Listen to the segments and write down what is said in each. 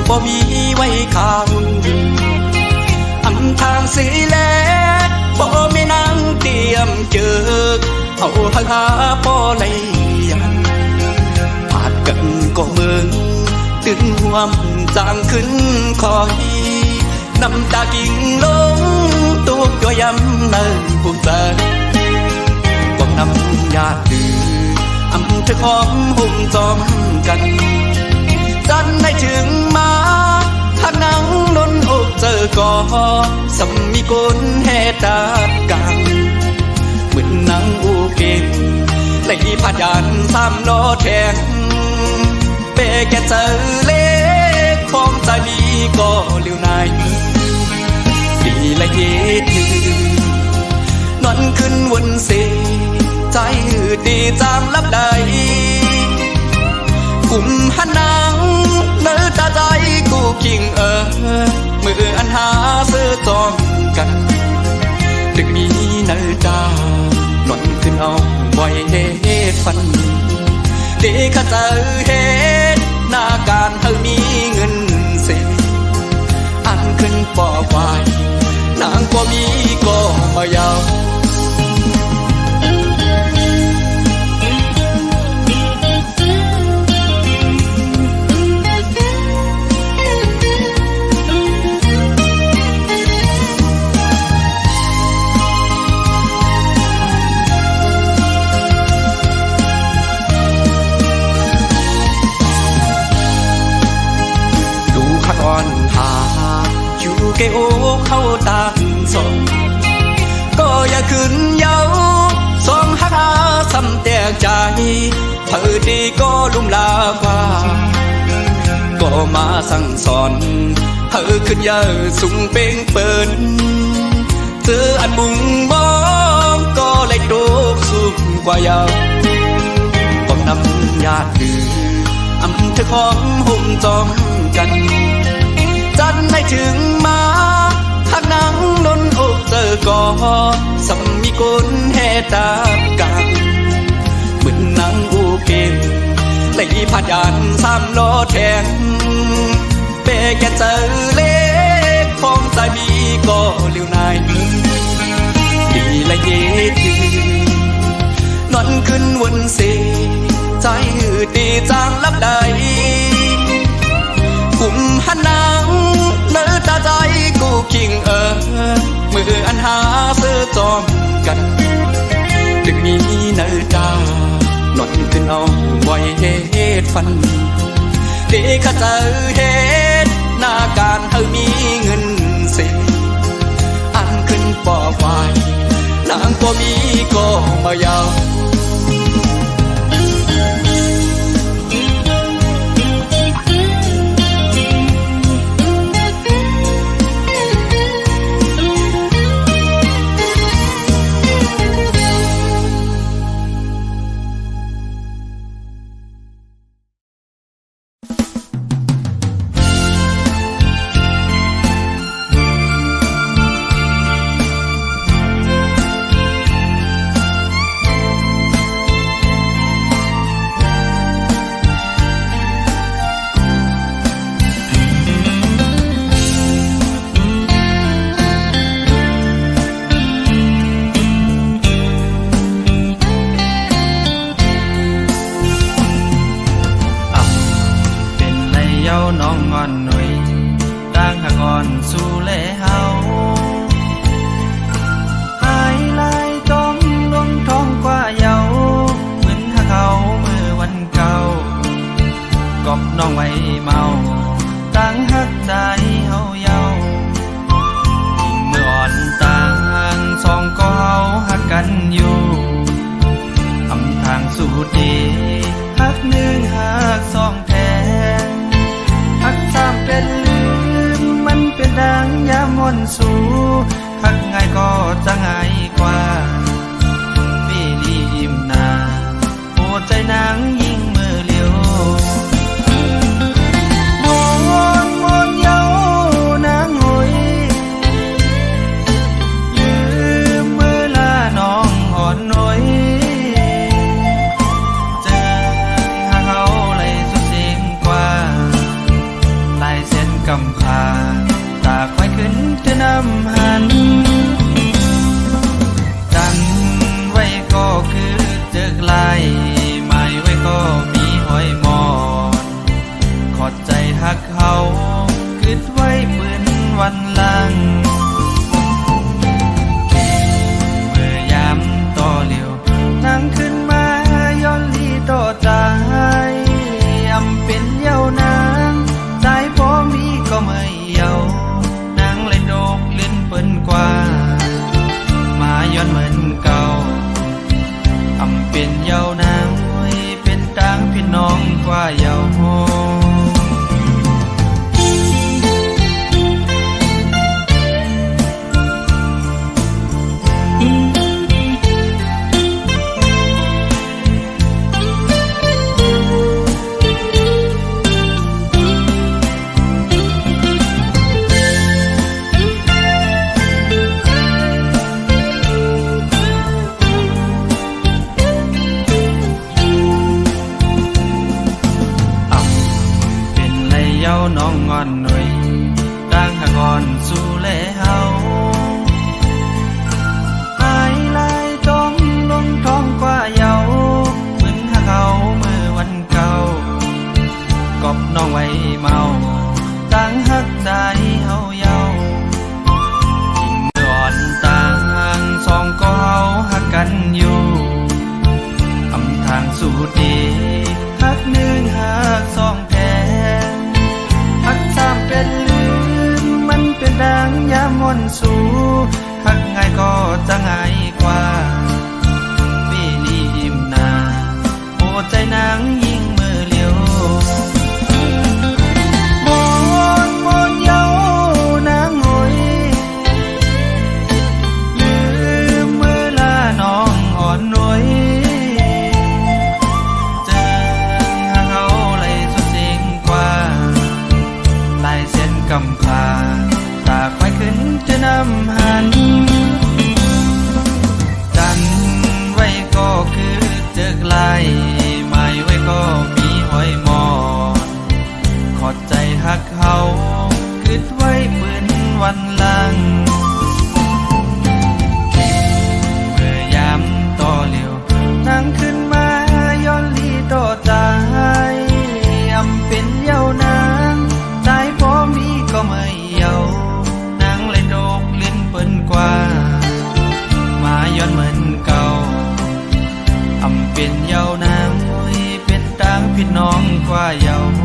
บ่มีไว้ข้างอำทางสีแลกบ่ไม่นั่งเตรียมเจอเอาหาพ่อเลยยังผาดกันก็เบิ่งตึงห่วมจางขึ้นคอยน้ำตากิ่งลงตุกตัวยำเนินผู้ใจก้มน้ำยาดื้ออำเธอหอมหุ่มจอมกันจันให้ถึงมาหากนังนนอกเจอก่อสำมีกุนแห่ตากันเหมือนนังอูเก่งเลยพาดานสามล้อแทงเปแกเจอเล็กพร้อมใจดีก็เลี้ยวนายดีละเย็ดนอนขึ้นวนเสใจหืดดีจางลับใดกุมหันนางเนื้อตาใจกูกิ่งมืออันหาเสื้อจอมกันดึกนี้เนื้อตานอนขึ้นเอาไว้เฮ็ดฟันดีข้าเจอเฮ็ดหน้าการเธอมีเงินเสียอันขึ้นปอควายนางก็มีก็มายาวอ่อนหาอยู่แก่โอ้เข้าตางสองก็อย่าขึ้นเย้าสองหักหาซ้ำแตกใจเธอดีก็ลุ่มลากว่าก็มาสั่งสอนเธอขึ้นเยอะสูงเป่งเปินเจออันมุงมองก็เลยโดกสูงกว่าเยาต้องนำญาติดื้ออำเธอของหุ่มจอมกันจันให้ถึงมาหากนังนนอกเจอก่อสำมีกุนแห่ตากันเหมือนนังอูเก่งเลยพาดานสามล้อแทงเปแกเจอเล็กพร้อมใจมีก็เลี้ยวนายดีละเย็ดนอนขึ้นวนเสใจหืดดีจางลับใดกุมหันนางเนื้อตาใจกูกิ่งมืออันหาเสื้อจอมกันดึกนี้เนื้อตานอนขึ้นเอาไว้เฮ็ดฟันดีข้าเจอเฮ็ดหน้าการเธอมีเงินเสียอันขึ้นปอควายนางก็มีก็มายาว าวนางเป็นต่างพี่น้องกว่าเยาโฮน้องงอนหน่อยต่างหากอ่อนสู่แลเฮาหายลายต้องลงท้องกว่าเยาเหมือนหาเขาเมื่อวันเก่ากอบน้องไว้เมาต่างหักใจเฮาเยาทิ้งย้อนต่างสองก็เฮาหักกันอยู่อำทางสู่ดีหักหนึ่งหักสองแท้หักสามเป็นลืมมันเป็นดังยามมนสู่หักง่ายก็จะง่ายกว่าปีนี้ยิ้มหน้าโอ้ใจนางยิ่งมือเลี้ยวมนเยาวนางหอยลืมมือลาน้องอ่อนหน่วยเจอหาเขาเลยสุดสิ่งกว่าลายเส้นกำพาตาควายขึ้นจะนำหันจันไว้ก็คือเจอกลายหมายไว้ก็มีหอยมอนขอดใจหักเขาคิดไว้ปืนวันหลังเมื่อยามต่อเลี้ยวนั่งขึ้นมาย้อนลีต่อใจอำเป็นเยาวนางใจพอมีก็ไม่เยานางเลยโดกลิ้นเปิ้นกว่ามาย้อนเหมือนเก่าอำเป็นเยาวนางเป็นต่างพี่น้องกว่าเยาโฮ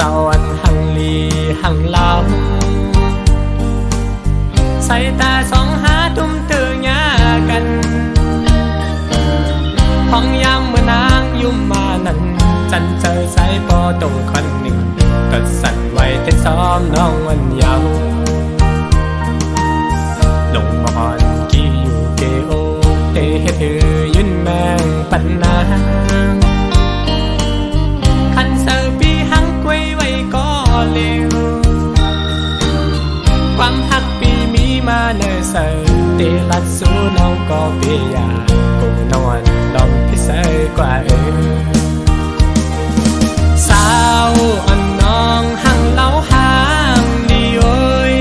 สวรรค์หังลีหังลาวใส่ตาสองหาทุ่มเตือยากันห้องยามเมื่อนางยุ่มมานั้นจันเจอสายปอตรงคันหนึ่งก็สั่นไว้เต้นซ้อมน้องวันเยาว์ลงบอนกี่อยู่เกโอเตเฮถือยืนแมงปันนาคันเซอร์ปีหังกวยไว้ก็เร็วความหักปีมีมาเนอเซอร์เตลัดสู้น้องก็เปียกูนอนดองพิเศษกว่าสาวอ่อนน้องหังเล่าหางดีโอย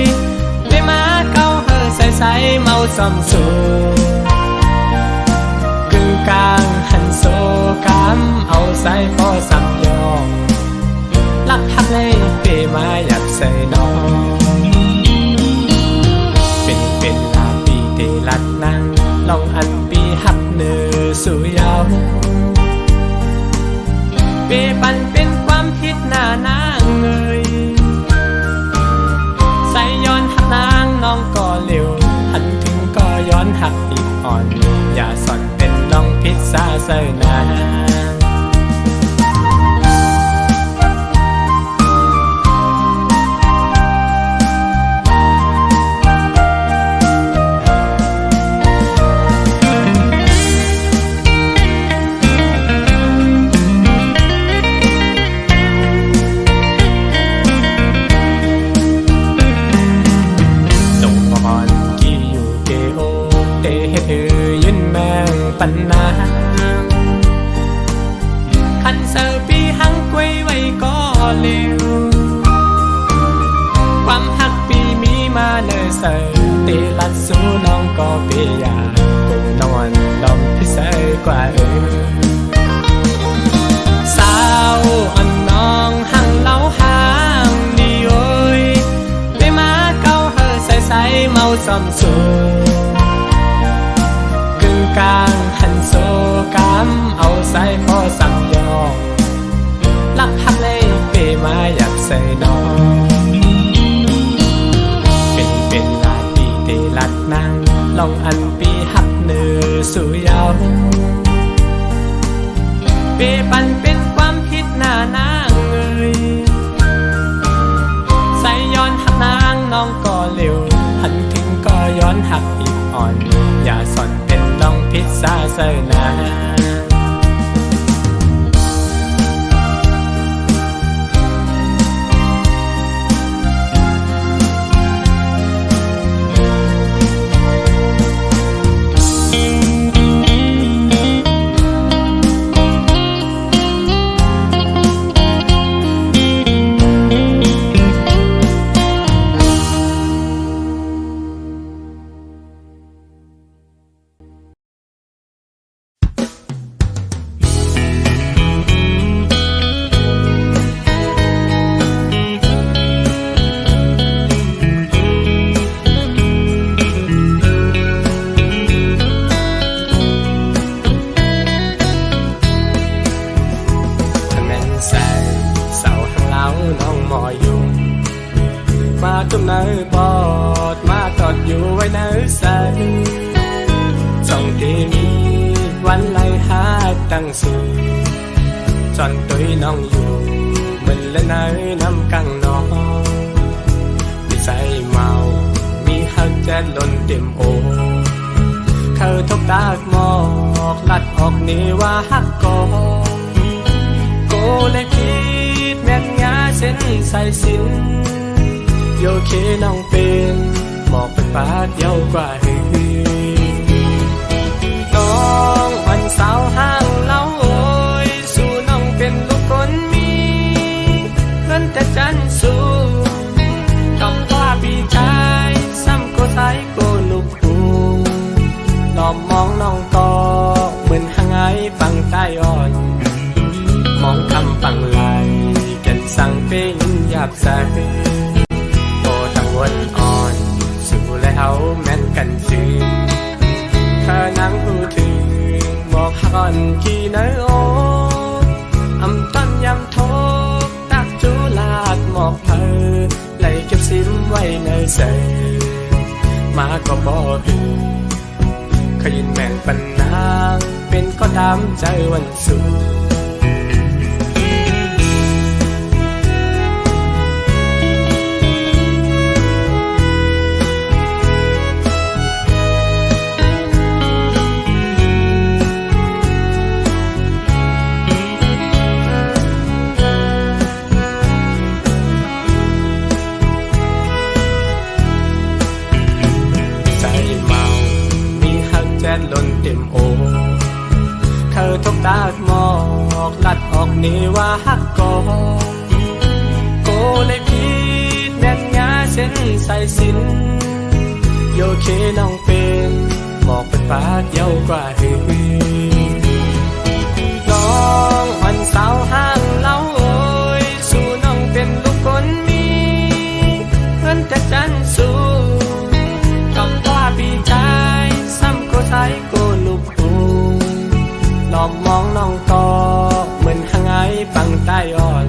ได้มาเก้าเฮอใส่เมาซ้ำสูกึ่งกลางหันโซกำเอาใส่พอซ้ำยองลักหักเลยเปมาอยากใส่น้องเป็นลาปีเตลัดนั่งลองอันปีหักเนื้อสู่ยาวเปปันเป็นความผิดหน้านางเอ่ยใส่ย้อนหักนางน้องก็เร็วหันถึงก็ย้อนหักอีกอ่อนอย่าสอนเป็นน้องพิษซาเสยนา เร็วความหักปีมีมาเนอเสยตีลัดสู้น้องก็เปียกูนอนลมพิเศษกว่าสาวอันน้องหังเล่าหางดีโอยไปมาเก้าเฮอใส่เมาซ้ำสูกึ่งกลางหันโซกำเอาใส่พอสั่งยองลักหักเลยเปมาอยากใส่น้องเป็นลาปีเตลัดนางลองอันปีหักเนื้อสู่ยาวเปปันเป็นความผิดหน้านางเอ่ยใส่ย้อนหักนางน้องก็เร็วหันถึงก็ย้อนหักอีกอ่อนอย่าสอนเป็นน้องพิษซาเสยนาจุ่มเนื้อปอดมาตอดอยู่ไว้เนื้อใสส่องที่มีวันไล่หาตั้งสูจอนตุยน้องอยู่มันและเนื้อน้ำกังน้องมีใส่เมามีหักแจ๊ดล้นเต็มโอเขาทบตากหมอกลัดออกนี่ว่าหักกอโกเลยคิดแม่นงาเส้นใส่สินโยเคน้องเป็นหมอกเป็นปาดเยาวกว่าหือน้องวันสาวห้างเล่าโอยสู่น้องเป็นลูกคนมีเงินแต่จันสู้กับว่าพี่ชายซ้ำก็ไทยก็ลูกกูหลอมมองน้องต่อเหมือนหางไอฟังใต้อ่อนมองคำฟังไหลแก่นสั่งเป็นหยาบใสวันอ่อนสู่แล้วแม่นกันซื้อข้านั่งพูดถึงบอกหักอ่อนกี่เนื้อโออำต้นยำโทกตักจูลาดหมอกเพอไหลเก็บซิมไว้ในเสมาก็บอกหือขยินแม่งปันนางเป็นก็ตามใจวันสู่ล้นเต็มโอเธอทบตากหมอกลัดออกนี่ว่าหักกอโกเลยคิดแม่นงาเส้นใส่สินโยเคน้องเป็นหมอกเป็นปาดเยาวกว่าหือน้องวันสาวห้างเล่าโอยสู่น้องเป็นลูกคนมีเงินแต่จันสู้กับว่าพี่ชายไทยก็ลูกกูหลอมมองน้องต่อเหมือนหางไอฟังใต้อ่อน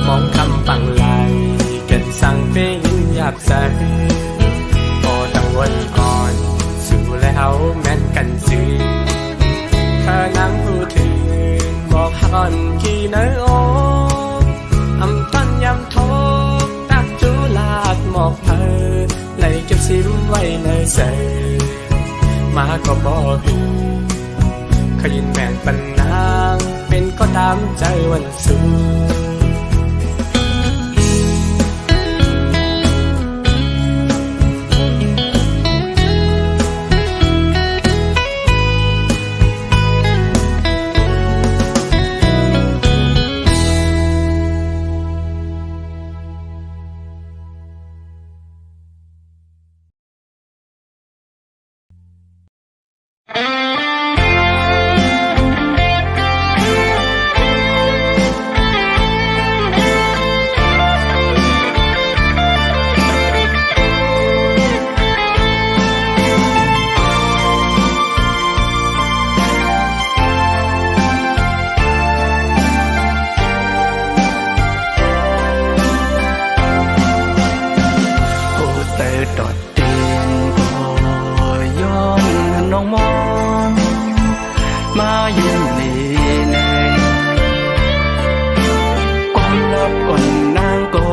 มองคำฟังไหลแก่นสั่งเป็นหยาบใสพอตั้งวันอ่อนสู่แล้วแม่นกันซื้อข้านั่งพูดถึงบอกหักอ่อนกี่เนื้อโออำต้นยำโทกตักจูลาดหมอกเพอไหลเก็บซิมไว้ในเสมาก็บอกหือขยินแม่งปันนางเป็นก็ตามใจวันสู่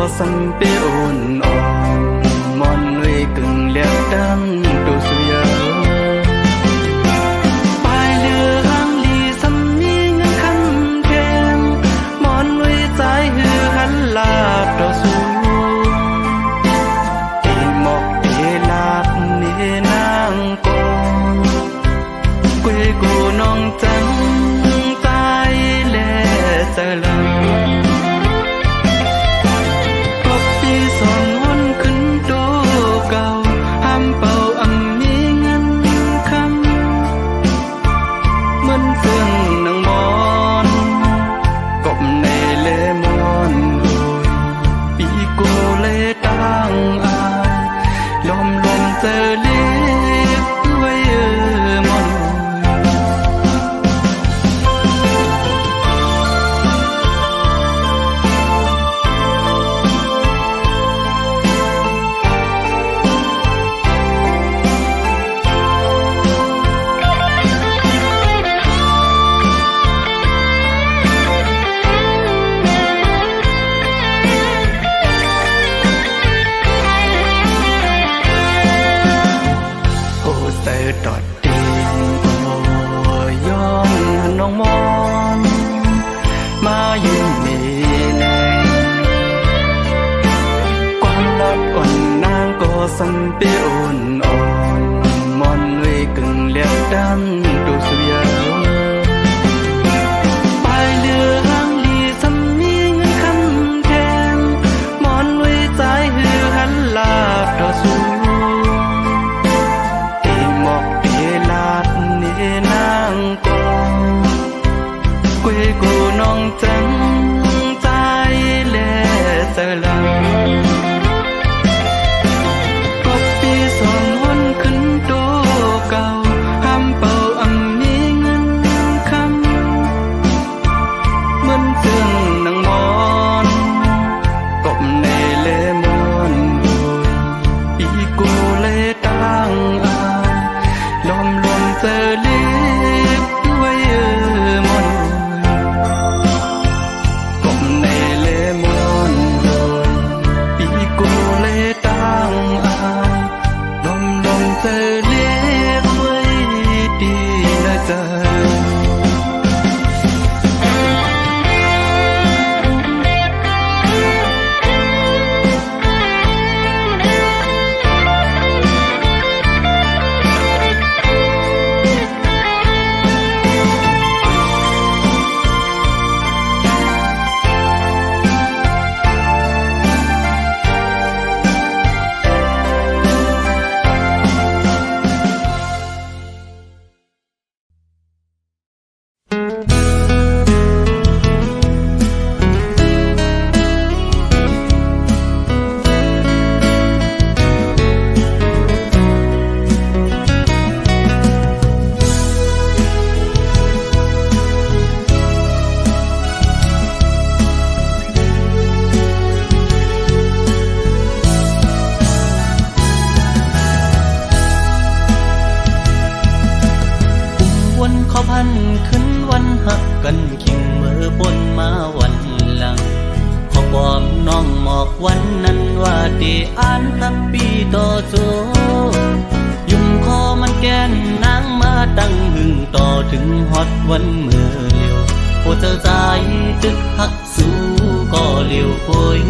sân bê ồn ồn mòn nuôi cưng lẹo đắng đồ suy bài lừa hang lì xăm mi ngân khăn thêm mòn nuôi trái hư hắn là đồ suy đi một đi lạt ni nang con quê cô non trắng tay lệ giờ lòng sân bê ồn ồn mòn nuôi cưng lẹo đắng đồ suy bài lừa hang lì xăm mi ngân khăn thêm mòn nuôi trái hư hắn là đồ suy đi một đi lạt ni nang con quê cô non trắng trái lệ giờ lòngขึ้นวันหักกันขิงมือปนมาวันหลังขอความน้องหมอกวันนั้นว่าที่อ่านทับปีต่อโจยุ่งคอมันแกนนางมาตั้งหึงต่อถึงฮอดวันมือเลียวโอ้เจ้าใจจึกหักสู้ก็เลียวโอย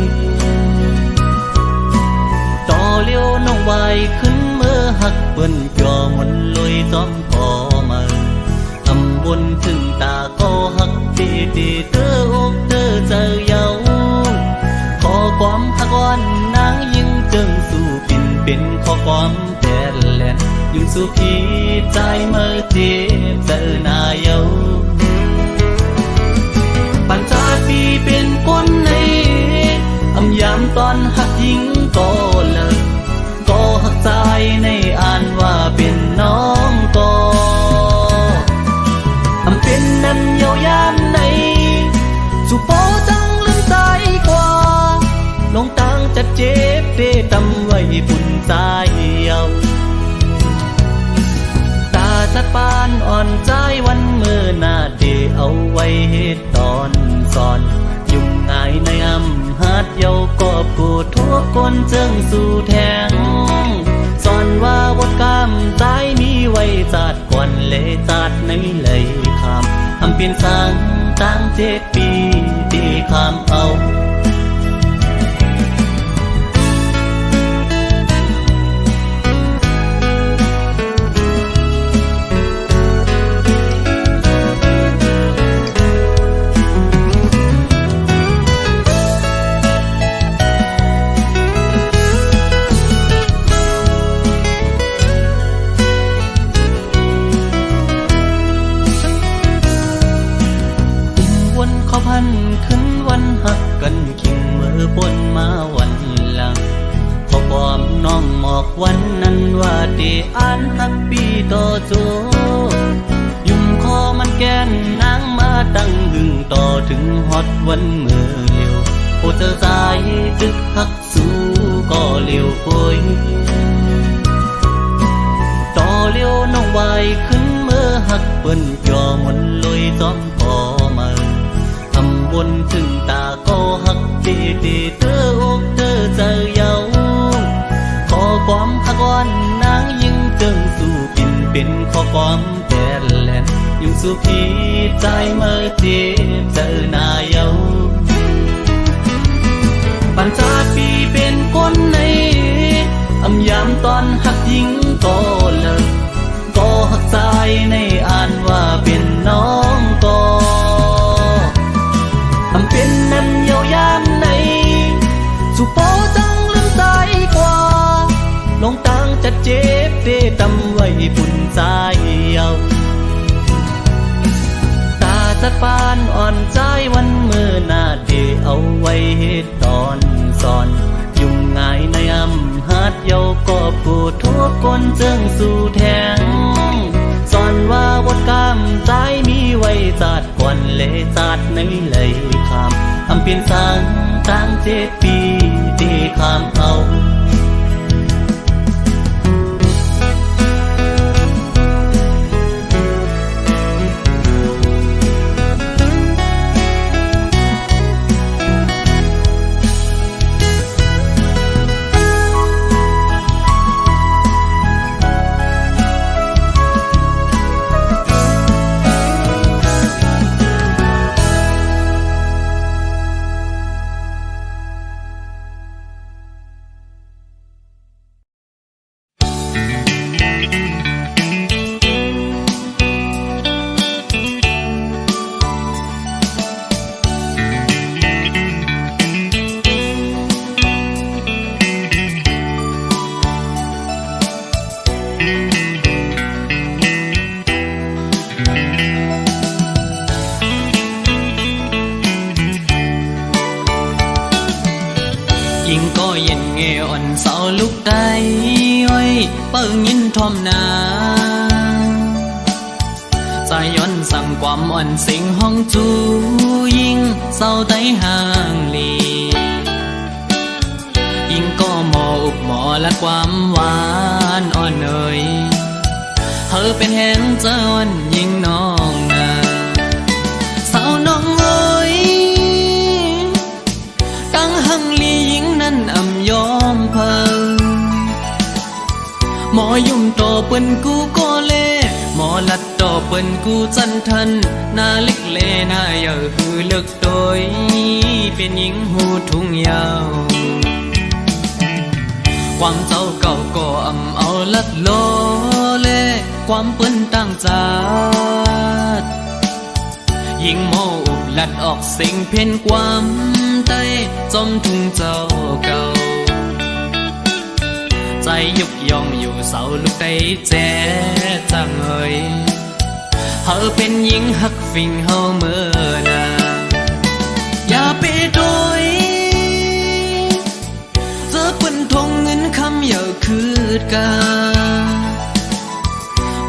ต่อเลียวน้องไว้ขึ้นมือหักเปิ้นจ่อมนลอยซ้อมพอมาทำบนถึงตาก็หักตีตีเธออกเธอเจอเยาขอความหักวันนางยิ่งจึงสู้ปิ่นเป็นขอความแทนแลนยิ่งสู้พี่ใจเมื่อเจ็บเจอหน้าเยาปัญจาปีเป็นคนในอำยามตอนหักยิ่งก็เลยก็หักใจในอ่านว่าเป็นน้องก็อำเป็นนั้นเยาวยามในสุโปจังลืมใจกว่าลงตังจะเจ็บเตะตำไว้ปุ่นใจเยาตาสักปานอ่อนใจวันเมื่อหน้าเดเอาไว้เหตุตอนสอนยุ่งง่ายในอำหาดเยาก็ อบกูทุกคนเจิงสู่แทงสอนว่าบทกรรมใจมีไว้จัดก่อนเลยจัดในเลยคำเปลี่ยนสังตั้ง7 ปีตีคำเอาขึ้นวันหักกันขิงมือบนมาวันหลังขอความน้องหมอกวันนั้นว่าดีอ่านฮักปีต่อโจยุ่มคอมันแกนนางมาตั้งหึงต่อถึงฮอดวันมือเลียวโอเจอใจตึกหักสู้ก็เลียวโอยต่อเลียวน้องไว้ขึ้นมือหักเปิ้นจอมนลอยต้อมพอมาบนถึงตาก็หักดีดีเธออกเธอเจอเยาขอความหักวันนางยิ่งเจิงสู่ปินเป็นขอความแต่แหลนยิ่งสู่พี่ใจเมื่อเจ็บเจอหน้าเยาปัญจาปีเป็นคนในยามตอนหักยิ่งก็เลิกก็หักใจในอ่านว่าเป็นน้องก็เป็นนั้นเยาวยามในสุโปจังลืมใจกว่าลงตังจะเจ็บเตะตำไว้ปุ่นใจเยาตาจัดปานอ่อนใจวันเมื่อนาเดเอาไว้เหตุตอนสอนยุ่งง่ายในหาดเยาก็ผู้ทุกคนเจิงสู่แทงสอนว่าบทกรรมใจมีไว้จัดก่อนเลยจัดในเลยคำเปลี่ยนสังตั้ง7 ปีตีคำเอายิ่งก็เย็นเงอ่อนเสาลุกได้อ้อยเปิ้งยินทอมนาใจย้อนสั่งความอ่อนสิงห้องจูยิ่งเศร้าไตห่างลียิ่งก็หมออุบหมอและความหวานอ่อนเอ่ยเธอเป็นแห่งเจ้าอ่อนยิ่งน้องนาเศร้าน้องเอ้ยตั้งหังลียิ่งนั้นยอมเพิ่งหมอยุ่มต่อเปิ้นกูก็เล่หมอลัดต่อเปิ้นกูจันทันหน้าเล็กเล่หน้าเยอะคือเลิกโดยเป็นหญิงหูทุ่งยาวความเจ้าเก่าก็เอาลัดโลเล่ความเปิ้นตั้งจัดยิ่งโมอุบลัดออกสิ่งเพ่นความใจจมทุ่งเจ้าเก่าใจยุกยองอยู่เสาลูกได้แจ๊จังเอ่ยเธอเป็นหญิงหักฟิงเฮาเมื่อนาอย่าไปโดยเจอเปิ้นทงเงินคำอย่าคืดกา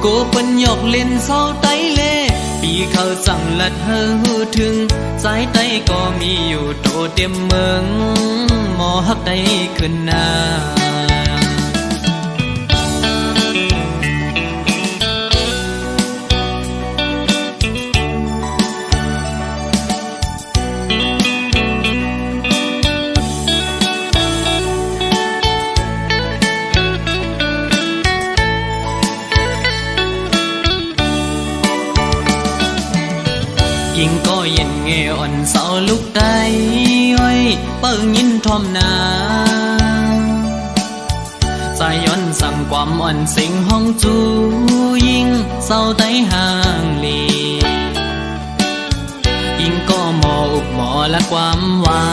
โกเปิ้นหยอกเล่นเศร้าไตเล่ปีเขาสั่งลัดเฮอหูถึงสายไตก็มีอยู่โตเต็มเมืองหมอหักได้ขึ้นหน้า เงอ่อนเสาลูกใดไว้เปิ้งยินทอมนาสายย้อนสั่งความอ่อนสิงห้องจูยิงเศร้าไตห่างลียิงก็หมออุบหมอและความหวา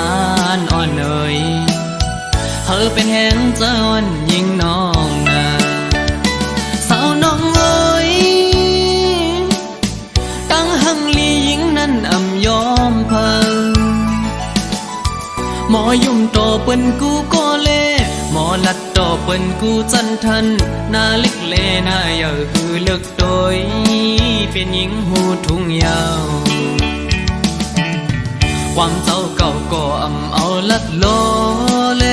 นอ่อนเอ่ยเธอเป็นแหงเจ้าอ่อนยิงน้องนาสาวน้องเอ้ยตั้งหังลียิงนั้นอ่ำยอมเพิ่งหมอยุ่มโตเปิ้นกูก็เล่หมอลัดโตเปิ้นกูจันทันนาลิกเลนาเยาคือเลือกโดยเป็นหญิงหูทุ่งยาวความเจ้าเก่าก็อ่ำเอาลัดโลเล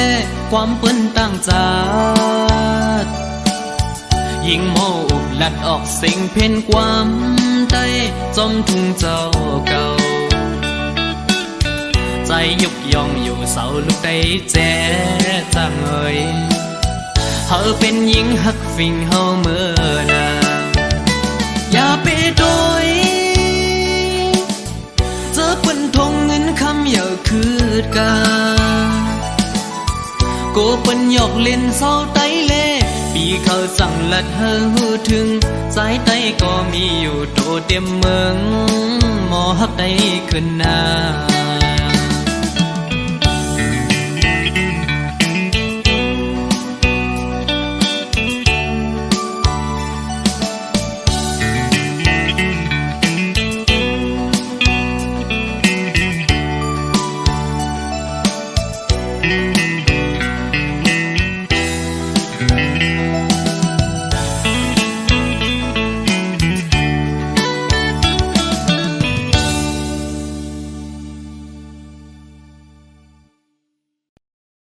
ความเปิ้นตั้งจัดยิงโมอุบลัดออกสิ่งเพ่นความใต้จอมทุ่งเจ้าเก่าใจยุกยองอยู่เสาลูกได้แจ๊จังเอ่ยเธอเป็นหญิงหักฟิงเฮาเมื่อนาอย่าไปโดยเจอเปิ้นทงเงินคำอย่าคืดกาโกเปิ้นหยอกเล่นเศร้าไตเล่ปีเขาสั่งลัดเฮอหูถึงสายไตก็มีอยู่โตเต็มเมืองหมอหักได้ขึ้นหน้า